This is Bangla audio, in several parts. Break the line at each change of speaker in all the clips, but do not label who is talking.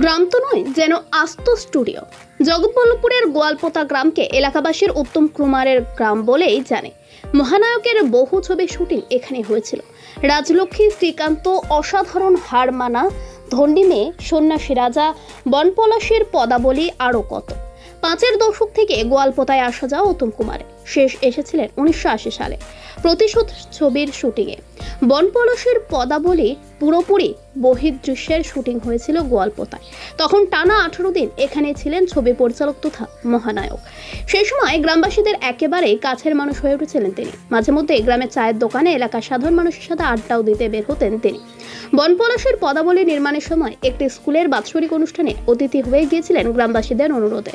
গ্রাম তো নয়, যেন আস্ত স্টুডিও। জগৎবল্লভপুরের গোয়ালপোতা গ্রামকে এলাকাবাসীর উত্তম কুমারের গ্রাম বলেই জানে। মহানায়কের বহু ছবির শুটিং এখানে হয়েছিল। রাজলক্ষ্মী, শ্রীকান্ত, অসাধারণ হার মানা, ধন্ডী মেয়ে, সন্ন্যাসী রাজা, বনপলাশীর পদাবলী, আরও কত। 5-এর দশক থেকে গোয়ালপোতায় আসা যাওয়া উত্তম কুমারের। শেষ এসেছিলেন 1980 সালে প্রতিশোধ ছবির শুটিংয়ে। বনপলাশীর পদাবলী পুরোপুরি বহির্দৃশ্যের শুটিং হয়েছিল গোয়ালপোতায়। তখন টানা 18 দিন এখানে ছিলেন ছবি পরিচালক তথা মহানায়ক। সেই সময় গ্রামবাসীদের একেবারেই কাছের মানুষ হয়ে উঠেছিলেন তিনি। মাঝে মধ্যে গ্রামের চায়ের দোকানে এলাকার সাধারণ মানুষের সাথে আড্ডাও দিতে বের হতেন তিনি। বনপলাশীর পদাবলী নির্মাণের সময় একটি স্কুলের বাৎসরিক অনুষ্ঠানে অতিথি হয়ে গিয়েছিলেন গ্রামবাসীদের অনুরোধে।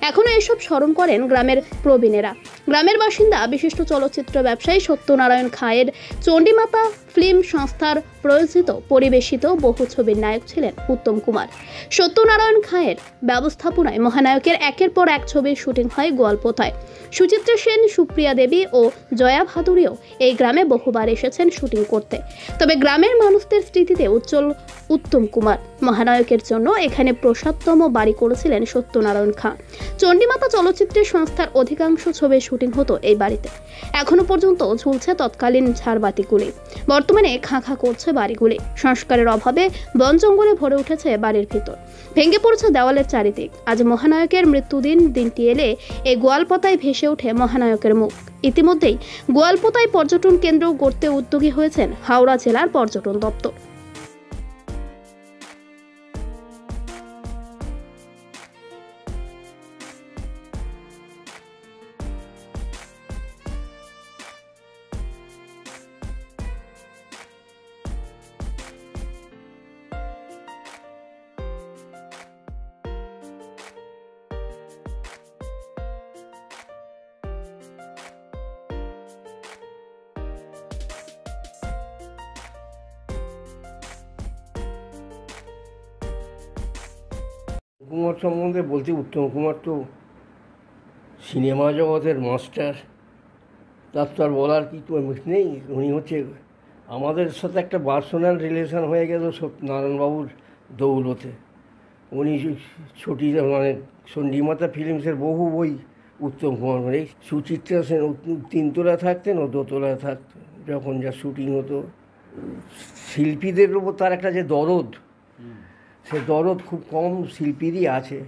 এখনও এসব স্মরণ করেন গ্রামের প্রবীণেরা। গ্রামের বাসিন্দা বিশিষ্ট চলচ্চিত্র ব্যবসায়ী সত্যনারায়ণ খাঁয়ের চণ্ডীমাতা ফিল্ম সংস্থার প্রযোজিত পরিবেশিত বহু ছবির নায়ক ছিলেন উত্তম কুমার। সত্যনারায়ণ খাঁয়ের ব্যবস্থাপনায় মহানায়কের একের পর এক ছবির শুটিং হয় গোয়ালপোতায়। সুচিত্রা সেন, সুপ্রিয়া দেবী ও জয়া ভাদুরীও এই গ্রামে বহুবার এসেছেন শুটিং করতে। তবে গ্রামের মানুষদের স্মৃতিতে উজ্জ্বল উত্তম কুমার। মহানায়কের জন্য এখানে প্রসাদতম বাড়ি করেছিলেন সত্যনারায়ণ খাঁ। চণ্ডীমাতা চলচ্চিত্রের সংস্থার অধিকাংশ ছবির শুটিং হতো এই বাড়িতে। এখনো পর্যন্ত ঝুলছে তৎকালীন ঝাড়বাতিগুলি। বর্তমানে খাঁ করছে বাড়িগুলি। সংস্কারের অভাবে বন জঙ্গলে ভরে উঠেছে বাড়ির ভিতর। ভেঙে পড়েছে দেওয়ালের চারিদিক। আজ মহানায়কের দিনটি এলে এই গোয়ালপোতায় ভেসে ওঠে মহানায়কের মুখ। ইতিমধ্যেই গোয়ালপোতায় পর্যটন কেন্দ্র গড়তে উদ্যোগী হয়েছেন হাওড়া জেলার পর্যটন দপ্তর।
কুমার সম্বন্ধে বলতে, উত্তম কুমার তো সিনেমা জগতের মাস্টার। তার তো আর বলার কি তো নেই। উনি হচ্ছে আমাদের সাথে একটা পার্সোনাল রিলেশন হয়ে গেল নারায়ণবাবুর দৌলতে। উনি ছুটি মানে চণ্ডীমাতা ফিল্মসের বহু বই উত্তম কুমার মানে সুচিত্রা সেন 3 তলায় থাকতেন ও 2তলায় থাকতেন। যখন যা শুটিং হতো, শিল্পীদের উপর তার একটা যে দরদ, সে দরদ খুব কম শিল্পীরই আছে।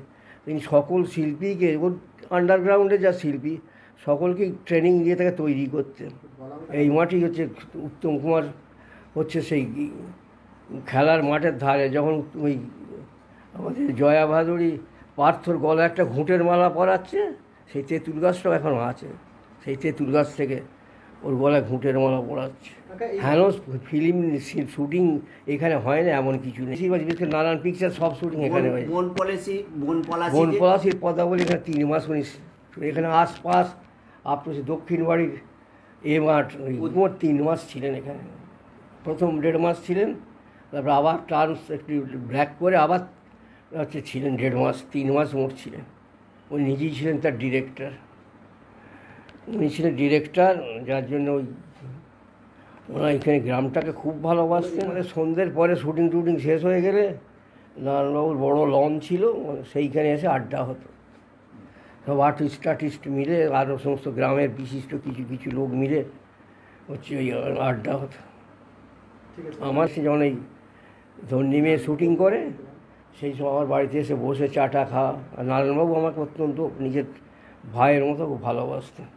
তিনি সকল শিল্পীকে, ওর আন্ডারগ্রাউন্ডে যা শিল্পী, সকলকেই ট্রেনিং দিয়ে তাকে তৈরি করতেন। এই মাঠই হচ্ছে উত্তম কুমার হচ্ছে সেই খেলার মাঠের ধারে। যখন ওই আমাদের জয়া ভাদুরী পার্থর গলায় একটা ঘুঁটের মালা পরাচ্ছে, সেই তেঁতুল গাছটাও এখনও আছে। সেই তেঁতুল গাছ থেকে ওর গলায় ঘুঁটের মালা পরাচ্ছে। হ্যাঁ, ফিল্ম শুটিং এখানে হয় না এমন কিছু নেই। বিশেষ করে নারায়ণ পিকচার সব শুটিং এখানে হয়। বনপলাশীর পদাবলী এখানে 3 মাস উনি এখানে আশপাশ আপনার দক্ষিণ বাড়ির মাঠ 3 মাস ছিলেন এখানে। প্রথম 1.5 মাস ছিলেন, তারপর আবার টার্মস একটু ব্র্যাক করে আবার হচ্ছে ছিলেন 1.5 মাস। 3 মাস মোট ছিলেন। উনি নিজেই ছিলেন তার ডিরেক্টর। উনি ছিলেন ডিরেক্টর, যার জন্য ওরা এখানে গ্রামটাকে খুব ভালোবাসতেন। মানে সন্ধ্যের পরে শুটিং টুটিং শেষ হয়ে গেলে নারায়ণবাবুর বড় লন ছিল, সেইখানে এসে আড্ডা হতো। সব আর্টিস্ট মিলে, আরও সমস্ত গ্রামের বিশিষ্ট কিছু লোক মিলে হচ্ছে ওই আড্ডা হতো। আমার সে যখন এই ধন্ডী মেয়ে শুটিং করে, সেই সময় আমার বাড়িতে এসে বসে চাটা খাওয়া। আর নারায়ণবাবু আমাকে অত্যন্ত নিজের ভাইয়ের মতো খুব ভালোবাসতেন।